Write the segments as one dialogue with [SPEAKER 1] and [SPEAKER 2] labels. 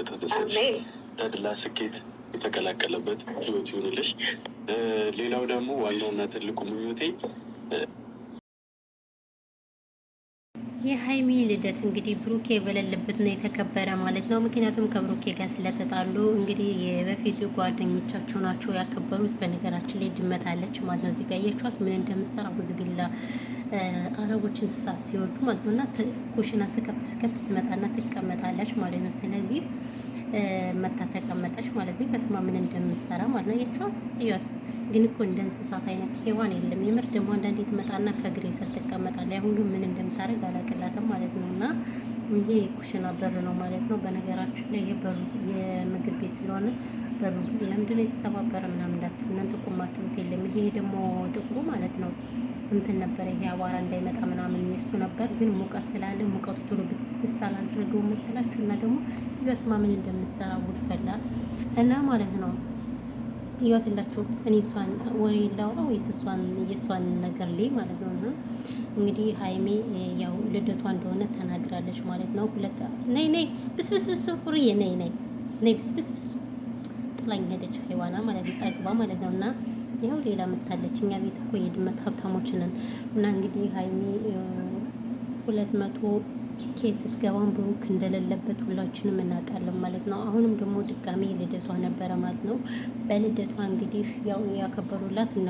[SPEAKER 1] እንደተደሰች ተድላ ስኬት የተቀላቀለበት ህይወት ይሁንልሽ። ሌላው ደግሞ ዋናውና ትልቁ ምኞቴ
[SPEAKER 2] የሀይሚ ልደት እንግዲህ ብሩኬ በሌለበት ነው የተከበረ ማለት ነው። ምክንያቱም ከብሩኬ ጋር ስለተጣሉ እንግዲህ የበፊቱ ጓደኞቻቸው ናቸው ያከበሩት። በነገራችን ላይ ድመት አለች ማለት ነው። እዚህ ጋር እያችኋት ምን እንደምትሰራ ብዙ ቢላ አረቦች እንስሳት ሲወዱ ማለት ነው። እና ኩሽና ስከፍት ትመጣና ትቀመጣለች ማለት ነው። ስለዚህ መታ ተቀመጠች ማለት ነው። ከተማ ምን እንደምትሰራ ማለት ነው። እያችኋት እያት ግን እኮ እንደ እንስሳት አይነት ሔዋን የለም። የምር ደግሞ አንዳንዴ ትመጣና ከእግሬ ስር ትቀመጣለች። አሁን ግን ምን እንደምታደርግ አላቅላትም ማለት ነው። እና ይሄ የኩሽና በር ነው ማለት ነው። በነገራችን ላይ ይሄ በሩ የምግብ ቤት ስለሆነ በሩ ለምንድነው የተሰባበረ ምናምን እንዳትሉ እናንተ ቁማትሉት የለም። ይሄ ደግሞ ጥቁሩ ማለት ነው እንትን ነበረ። ይሄ አቧራ እንዳይመጣ ምናምን የሱ ነበር። ግን ሙቀት ስላለ ሙቀቱ ቶሎ ብትስትስ አላደረገው መሰላችሁ። እና ደግሞ ህይወትማ ምን እንደምትሰራ ጉድ ፈላ እና ማለት ነው። ይወትላችሁ እኔ እሷን ወሬ ላውራ ወይስ የእሷን ነገር ላይ ማለት ነው። እና እንግዲህ ሀይሜ ያው ልደቷ እንደሆነ ተናግራለች ማለት ነው። ነይ ብስብስብስ ሁርዬ ነይ ብስብስብስ ጥላኝ ሄደች ሀይዋና ማለት ነው። ጠግባ ማለት ነው። እና ያው ሌላ መታለች። እኛ ቤት እኮ የድመት ሀብታሞች ነን። እና እንግዲህ ሀይሜ 200 ኬስ ስትገባም ብሩክ እንደሌለበት ሁላችንም እናውቃለን ማለት ነው። አሁንም ደግሞ ድጋሜ ልደቷ ነበረ ማለት ነው። በልደቷ እንግዲህ ያው ያከበሩላት እነ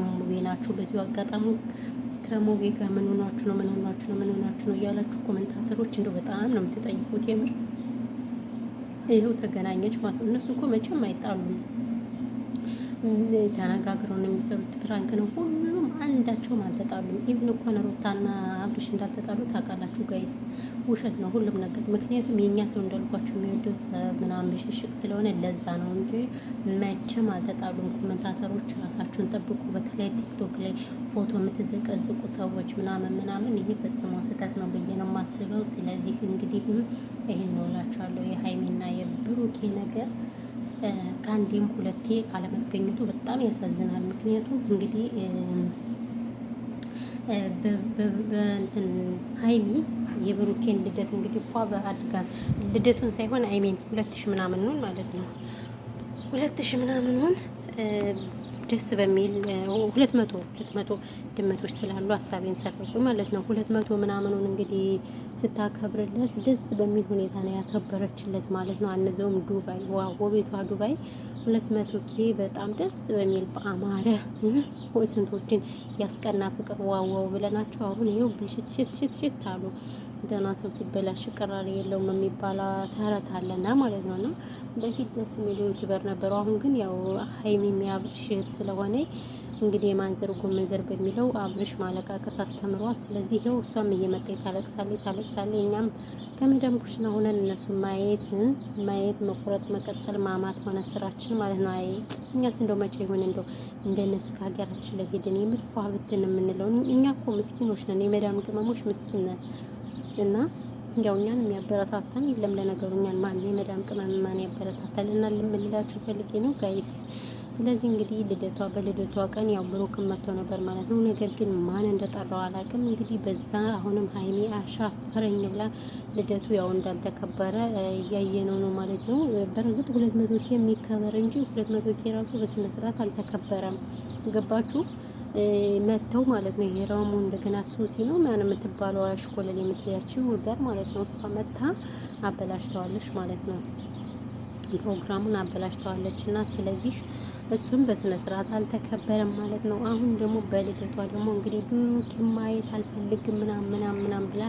[SPEAKER 2] ሙቤ ናቸው። በዚሁ አጋጣሚ ከሙቤ ጋር ምን ሆናችሁ ነው እያላችሁ ኮሜንታተሮች እንደው በጣም ነው የምትጠይቁት። የምር ይኸው ተገናኘች ማለት ነው። እነሱ እኮ መቼም አይጣሉም፣ ተነጋግረው ነው የሚሰሩት። ፕራንክ ነው ሁሉም፣ አንዳቸውም አልተጣሉም። ኢቭን እንኳን ሩታና አብርሽ እንዳልተጣሉ ታውቃላችሁ ጋይስ። ውሸት ነው ሁሉም ነገር። ምክንያቱም የእኛ ሰው እንዳልኳቸው የሚወደው ምናምን ብሽሽቅ ስለሆነ ለዛ ነው እንጂ መቼም አልተጣሉም። ኮመንታተሮች ራሳችሁን ጠብቁ። በተለይ ቲክቶክ ላይ ፎቶ የምትዘቀዝቁ ሰዎች ምናምን ይሄ ፈጽሞ ስህተት ነው ብዬ ነው የማስበው። ስለዚህ እንግዲህ ይሄን ነው እላችኋለሁ። የሀይሚና የብሩኬ ነገር ከአንዴም ሁለቴ አለመገኘቱ በጣም ያሳዝናል። ምክንያቱም እንግዲህ በእንትን ሀይሚ የብሩኬን ልደት እንግዲህ ፏ በአድጋ ልደቱን ሳይሆን አይሜን 2000 ምናምኑን ማለት ነው 2000 ምናምኑን ደስ በሚል 200 ድመቶች ስላሉ ሀሳቤን ሰረቁ ማለት ነው። 200 ምናምኑን እንግዲህ ስታከብርለት ደስ በሚል ሁኔታ ነው ያከበረችለት ማለት ነው። አነዘውም ዱባይ ዋው ቤቷ ዱባይ 200 በጣም ደስ በሚል በአማረ ስንቶችን ያስቀና ፍቅር ዋዋው ብለናቸው አሁን ይኸው ብልሽት አሉ። ደህና ሰው ሲበላሽ ቅራሪ የለውም የሚባል ተረት አለና ማለት ነው። እና በፊት ደስ የሚሉ ዩቲዩበር ነበሩ። አሁን ግን ያው ሀይሚ የሚያብርሽ ስለሆነ እንግዲህ የማንዘር ጎመንዘር በሚለው አብርሽ ማለቃቀስ አስተምሯት። ስለዚህ ይኸው እሷም እየመጣች ታለቅሳለች። እኛም ከመደም ኩሽና ሆነን እነሱ ማየት መቁረጥ መቀጠል ማማት ሆነ ስራችን ማለት ነው። አይ እኛስ እንደው መቼ ይሆን እንደው እንደነሱ ከሀገራችን ላይ ሄደን የምትፏ ብትን የምንለው? እኛ እኮ ምስኪኖች ነን፣ የመዳም ቅመሞች ምስኪን ነን። እና ያው እኛን የሚያበረታታን የለም። ለነገሩ እኛን ማን የመዳም ቅመም ማን ያበረታታል? እና ልምልላችሁ ፈልጌ ነው ጋይስ። ስለዚህ እንግዲህ በልደቷ ቀን ያው ብሩክም መጥቶ ነበር ማለት ነው። ነገር ግን ማን እንደጠራው አላውቅም። እንግዲህ በዛ አሁንም ሀይሜ አሻፈረኝ ብላ ልደቱ ያው እንዳልተከበረ እያየነው ነው ማለት ነው። በእርግጥ 200 የሚከበር እንጂ 200 ራሱ በስነ ስርዓት አልተከበረም። ገባችሁ? መተው ማለት ነው። የራሙ እንደገና ሱሲ ነው ማን የምትባለው አሽኮለል የምትያችው ጋር ማለት ነው። እሷ መታ አበላሽተዋለች ማለት ነው። ፕሮግራሙን አበላሽተዋለች እና ስለዚህ እሱም በስነ ስርዓት አልተከበረም ማለት ነው። አሁን ደግሞ በልደቷ ደግሞ እንግዲህ ብሩክ ማየት አልፈልግም ምናምን ብላ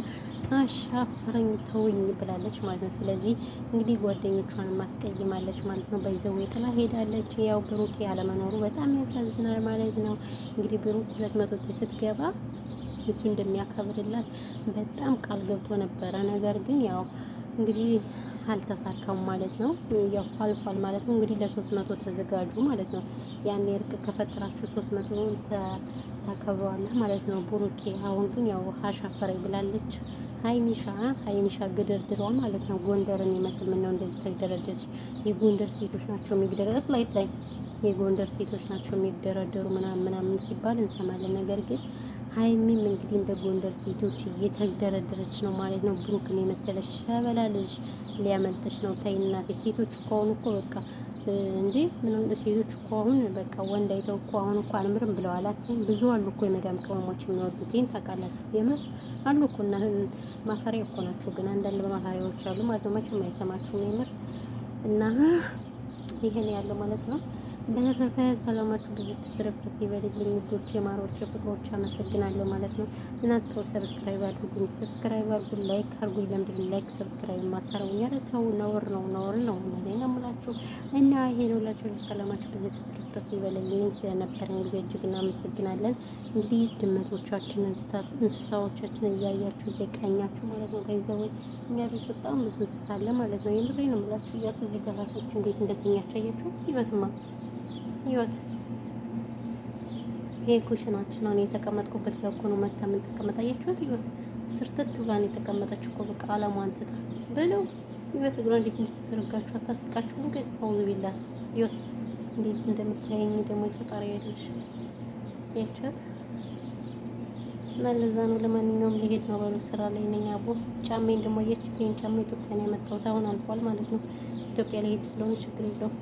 [SPEAKER 2] አሻፈረኝ ተውኝ ብላለች ማለት ነው። ስለዚህ እንግዲህ ጓደኞቿን ማስቀይማለች ማለት ነው። በይዘው ጥላ ሄዳለች። ያው ብሩክ ያለመኖሩ በጣም ያሳዝናል ማለት ነው። እንግዲህ ብሩክ 200 ስትገባ እሱ እንደሚያከብርላት በጣም ቃል ገብቶ ነበረ። ነገር ግን ያው እንግዲህ አልተሳካም ማለት ነው። ያው አልፏል ማለት ነው። እንግዲህ ለ300 ተዘጋጁ ማለት ነው። ያን እርቅ ከፈጠራችሁ 300 ታከብረዋለህ ማለት ነው። ብሩኬ አሁን ግን ያው አሻፈረኝ ብላለች። ሀይሚሻ ግድርድሯ ማለት ነው። ጎንደርን ይመስል ምን ነው እንደዚህ ተደረደች? የጎንደር ሴቶች ናቸው የሚደረደሩ ላይ የጎንደር ሴቶች ናቸው የሚደረደሩ ምናምን ሲባል እንሰማለን። ነገር ግን ሀይሚም እንግዲህ እንደ ጎንደር ሴቶች እየተደረደረች ነው ማለት ነው። ብሩክን የመሰለች ሸበላ ልጅ ሊያመልጥች ነው። ተይ እናቴ፣ ሴቶች እኮ አሁን እኮ በቃ እንዴ ምን ሴቶች እኮ አሁን በቃ ወንድ አይተው እኮ አሁን እኮ አልምርም ብለዋል። ብዙ አሉ እኮ የመዳም ቅመሞች የሚወዱት ይሄን ታውቃላችሁ። የምር አሉ እኮ እና ማፈሪያ እኮ ናቸው። ግን አንዳንድ ማፈሪያዎች አሉ ማለት ነው። መቼም አይሰማችሁም የምር እና ይሄን ያለው ማለት ነው። በተረፈ ሰላማችሁ ብዙ ትርፍርፍ ይበልልኝ ውዶች፣ የማሮች ፍቅሮች፣ አመሰግናለሁ ማለት ነው። እናንተ ሰብስክራይብ አድርጉኝ፣ ሰብስክራይብ አድርጉኝ፣ ላይክ አድርጉኝ። ለምንድን ላይክ ሰብስክራይብ ማታረጉኝ? ኧረ ተው፣ ነውር ነው፣ ነውር ነው። እኔ ነው የምላችሁ እና ይሄ ነው ላችሁ። ሰላማችሁ ብዙ ትርፍርፍ ይበልልኝ። ስለነበረን ጊዜ እጅግ እናመሰግናለን። እንግዲህ ድመቶቻችን፣ እንስሳዎቻችን እያያችሁ እየቃኛችሁ ማለት ነው። ገንዘቡ እኛ ቤት በጣም ብዙ እንስሳ አለ ማለት ነው። የምሬ ነው የምላችሁ። እያቱ እዚህ ጋር ራሶች እንዴት እንደተኛቸው አያችሁ። ይበትማ ህይወት ይሄ ኩሽናችን ነው የተቀመጥኩበት ጋር እኮ ነው መታ ምን ተቀመጣ አያችሁት? ህይወት ስርተት ብላ ነው የተቀመጠችው እኮ በቃ አላማን ትታ በለው። ህይወት እግሯ እንዴት እንደተዘረጋችሁ አታስቃችሁም? ግን አውዝ ቢላ ህይወት እንዴት እንደምታየኝ ደግሞ የፈጣሪ ያለሽ ያቻት እና ለዛ ነው። ለማንኛውም ሊሄድ ነው በሉ ስራ ላይ ነኝ። አቦ ጫሜን ደግሞ አያችሁት? ይሄን ጫማ ኢትዮጵያ ነው ያመጣሁት። አሁን አልፏል ማለት ነው። ኢትዮጵያ ሊሄድ ስለሆነ ችግር የለውም።